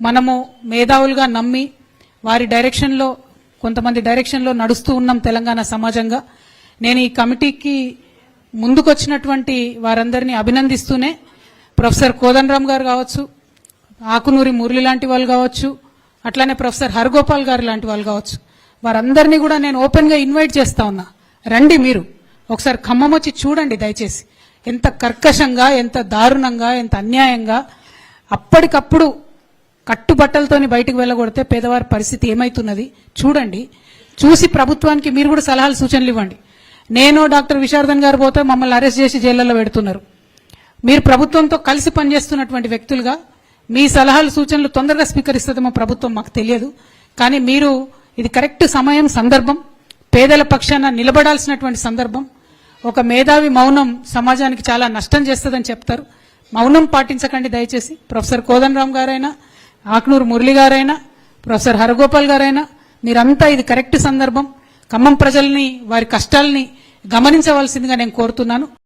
మనము మేధావులుగా నమ్మి వారి డైరెక్షన్లో కొంతమంది డైరెక్షన్లో నడుస్తూ ఉన్నాం తెలంగాణ సమాజంగా. నేను ఈ కమిటీకి ముందుకొచ్చినటువంటి వారందరినీ అభినందిస్తూనే ప్రొఫెసర్ కోదండరామ్ గారు కావచ్చు, ఆకునూరి మురళి లాంటి వాళ్ళు కావచ్చు, అట్లానే ప్రొఫెసర్ హరగోపాల్ గారు లాంటి వాళ్ళు కావచ్చు, వారందరినీ కూడా నేను ఓపెన్గా ఇన్వైట్ చేస్తా ఉన్నా. రండి, మీరు ఒకసారి ఖమ్మం వచ్చి చూడండి దయచేసి. ఎంత కర్కశంగా, ఎంత దారుణంగా, ఎంత అన్యాయంగా అప్పటికప్పుడు కట్టుబట్టలతోని బయటకు వెళ్ళగొడితే పేదవారి పరిస్థితి ఏమైతున్నది చూడండి. చూసి ప్రభుత్వానికి మీరు కూడా సలహాలు సూచనలు ఇవ్వండి. నేను డాక్టర్ విశారదన్ గారు పోతే మమ్మల్ని అరెస్ట్ చేసి జైళ్లలో పెడుతున్నారు. మీరు ప్రభుత్వంతో కలిసి పనిచేస్తున్నటువంటి వ్యక్తులుగా మీ సలహాలు సూచనలు తొందరగా స్వీకరిస్తుందేమో ప్రభుత్వం మాకు తెలియదు. కానీ మీరు ఇది కరెక్ట్ సమయం, సందర్భం, పేదల పక్షాన నిలబడాల్సినటువంటి సందర్భం. ఒక మేధావి మౌనం సమాజానికి చాలా నష్టం చేస్తుందని చెప్తారు. మౌనం పాటించకండి దయచేసి. ప్రొఫెసర్ కోదండరామ్ గారైనా, ఆకునూరు మురళి గారైనా, ప్రొఫెసర్ హరగోపాల్ గారైనా, మీరంతా ఇది కరెక్ట్ సందర్భం. ఖమ్మం ప్రజల్ని, వారి కష్టాలని గమనించవలసిందిగా నేను కోరుతున్నాను.